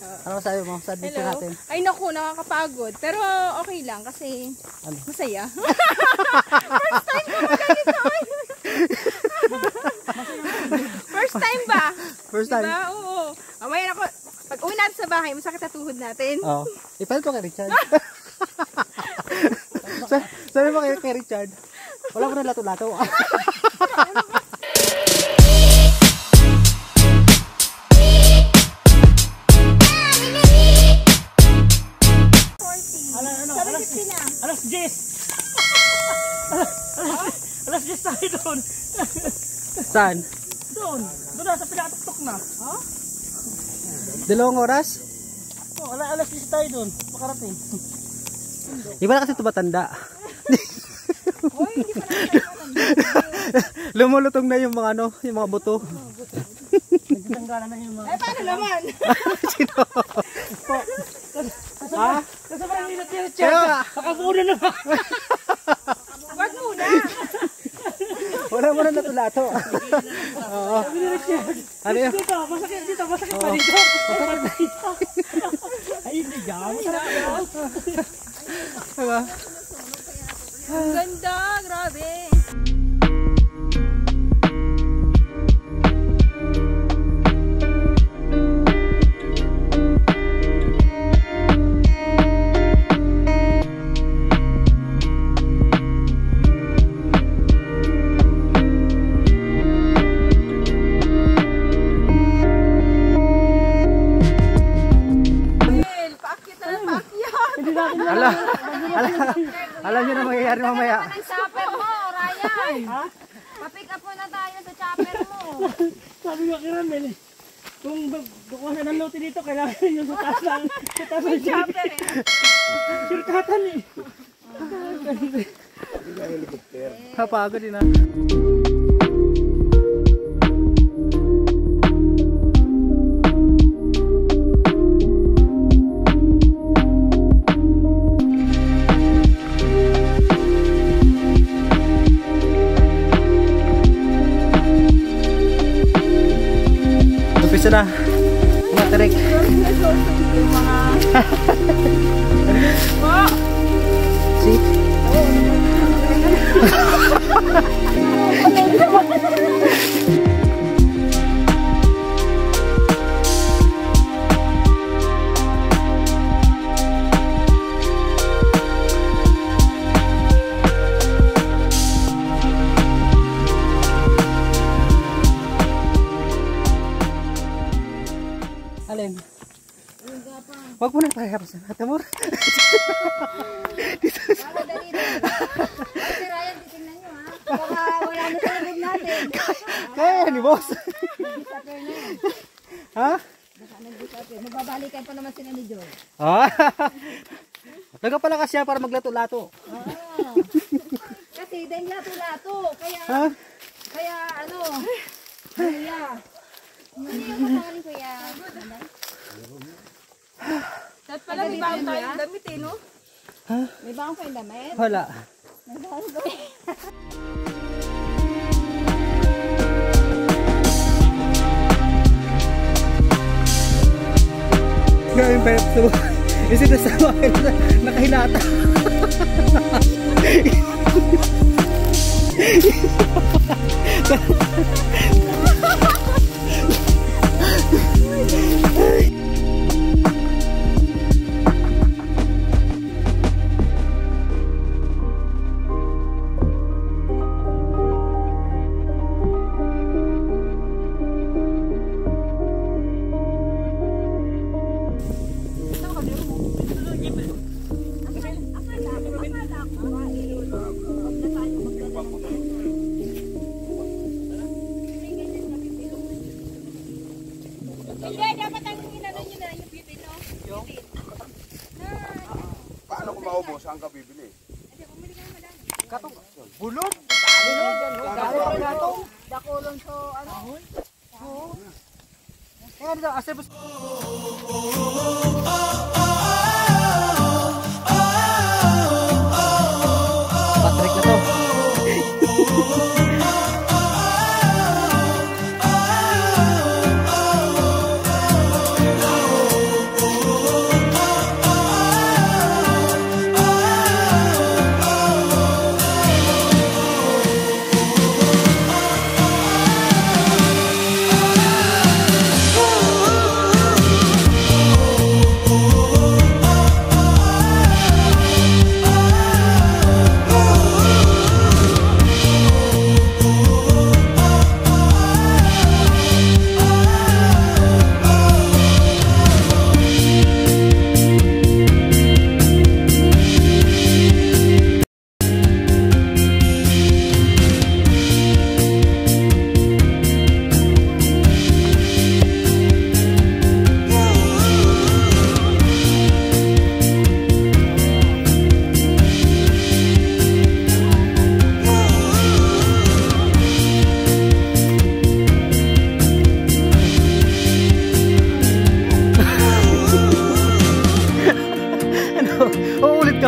Ano sabi mo sa adventure natin? Ay naku, nakakapagod. Pero okay lang kasi masaya. First time ba? First time? Diba? Oo. Mamaya ako, pag uwi natin sa bahay, masakit na tuhod natin. Oo. Ipalit mo kay Richard. Sabi mo kay Richard, wala mo na lato-lato. Alas 10. Alas 10 tayo doon. Saan? Doon na sa pinakatuktok na. Ha? 2 oras? Oh, alas 10 tayo doon. Makarating. Iba na kasi ito matanda. Hoy, hindi pa natin. Lumulutong na yung mga yung mga buto. Nagtatanggalan na yung mga... Eh, paano naman? Sino? Ha? Kasi parang nilat yung Richard. Nakabuna na ba? Wag muna. Wala mo na lato-lato. Oo. Ano yun? Dito, masakit pa dito. Ay, hindi dyan. Diba? Ang ganda, grabe. Alam niyo na mangyayari mamaya. Ang chopper mo, Ryan. Ha? Pa-pick up mo na tayo sa chopper mo. Sabi ko kay Ramel eh. Kung kukuha na ng lote dito, kailangan yung sa taas ng chopper eh. Sirkatan eh. Kapagod din na. Umpisa na. Matrek. See? Alin? Wag mo na pahirap sa natin mo. Para dali na. Si Ryan, titignan nyo ha. Baka wala na sa labog natin. Kaya ni boss. Nag-disappear na yun. Ha? Baka nag-disappear. Magbabalikan pa naman sila ni Joy. Naga pala kasi para maglato-lato. Kasi dahil lato-lato. Kaya, Ha? kaya ano. Kaya. Hindi yung katangaling kuya. Dapat pala may baon tayong damit eh, no? Ha? May baong kayong damit? Wala. May baong damit. Ngayon pa ito. Kasi nasama kayo na nakahilata. Hindi, dapat ang inano nyo na yung bibin, no? Paano kung maubos? Saan ka bibili? Katong bulod. Dakulong so ano? Kaya dito asebos. Patrick na to.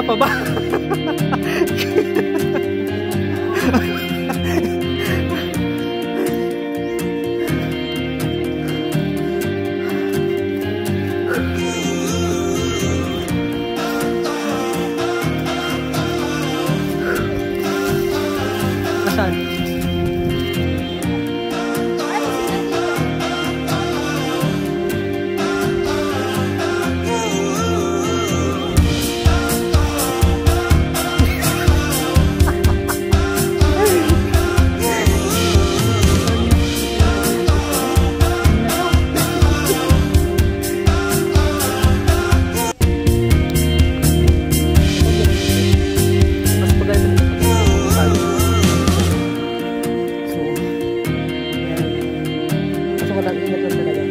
pa ba? Nasaan? Mas paganda na so, yan. Kaso walang ingat lang talaga.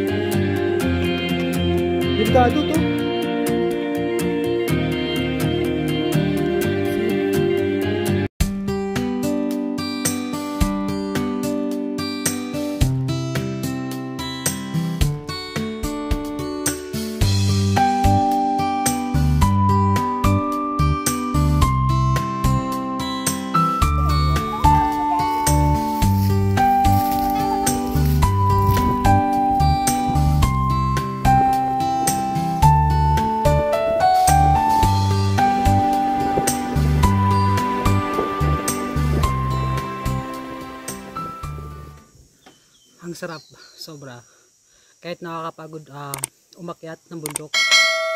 Delikado to. Ang sarap, sobra. Kahit nakakapagod umakyat ng bundok,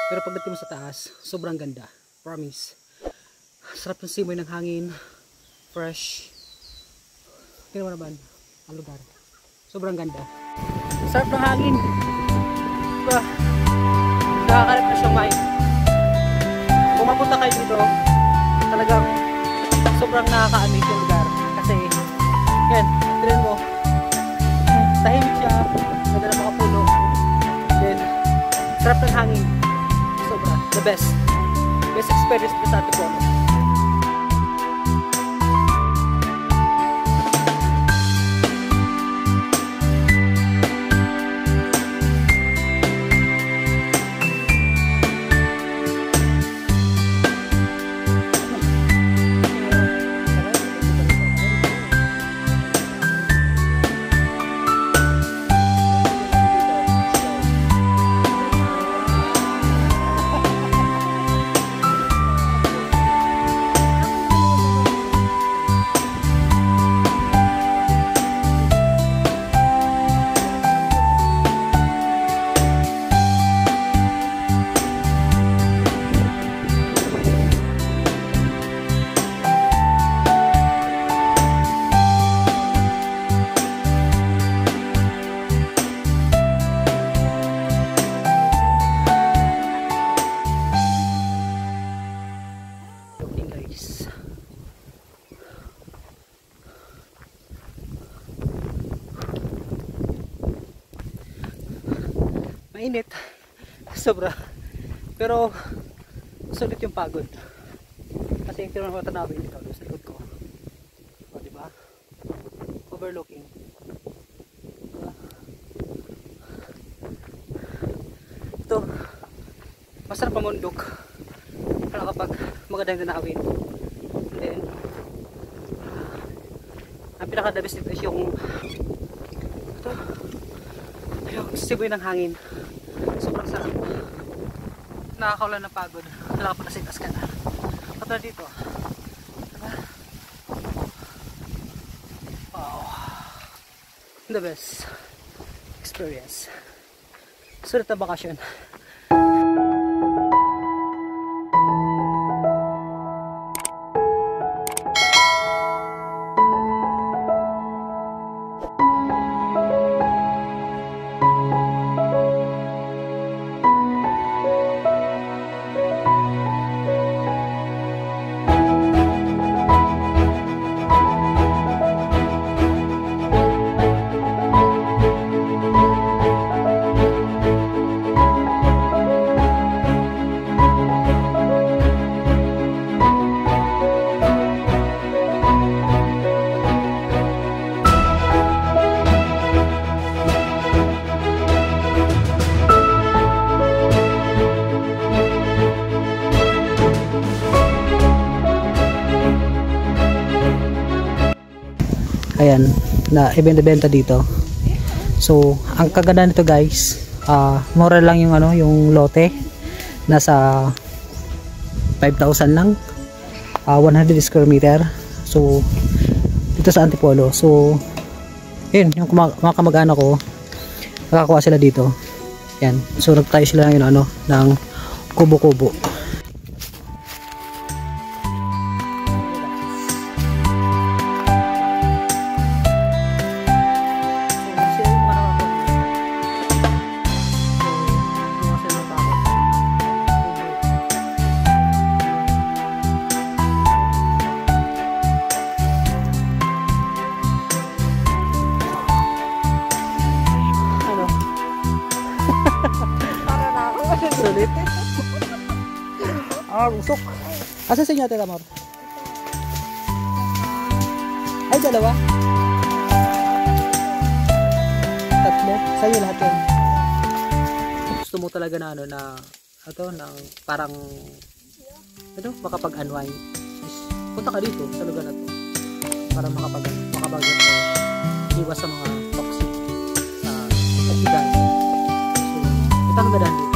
pero pagdating mo sa taas, sobrang ganda. Promise. Sarap ng simoy ng hangin, fresh. Tingnan mo naman ang lugar. Sobrang ganda. Sarap ng hangin. Diba? Nakakalap na siyang mind. Kung mapunta kayo dito, talagang sobrang nakaka-amaze yung lugar. Kasi, yan, tingnan mo. Tahimik siya, ganda ng mga puno. Then, sarap ng hangin. Sobra. The best. Best experience ko sa Antipolo. Mainit. Sobra. Pero sulit yung pagod. Kasi yung tinanong ko tanawin dito sa likod ko. O diba? Overlooking. Diba? Ito. Masarap pamundok. Pero kapag magandang tanawin. And then ang pinaka-the best dito is yung ito. Yung simoy ng hangin. Sobrang sarap. Nakakawala ng pagod. Nakakapagasitas ka na. Katulad dito. Diba? Wow. The best experience. Sulit na bakasyon. Ayan, na ibenta dito. So, ang kaganda nito guys, mura lang yung ano, yung lote. Nasa 5,000 lang. 100 square meter. So, dito sa Antipolo. So, yun, yung mga kamag-anak ko, nakakuha sila dito. Yan. So, nagtayo sila ng, ano, ng kubo-kubo. Sulit. Usok. Asa sa inyo, Tita Mar? Ay, dalawa. Tatlo. Sa inyo lahat yan. Gusto mo talaga na ano na ng parang makapag-unwind. Punta ka dito sa lugar na to para iwas sa mga toxic sa kasigan. So, ito ang ganda dito.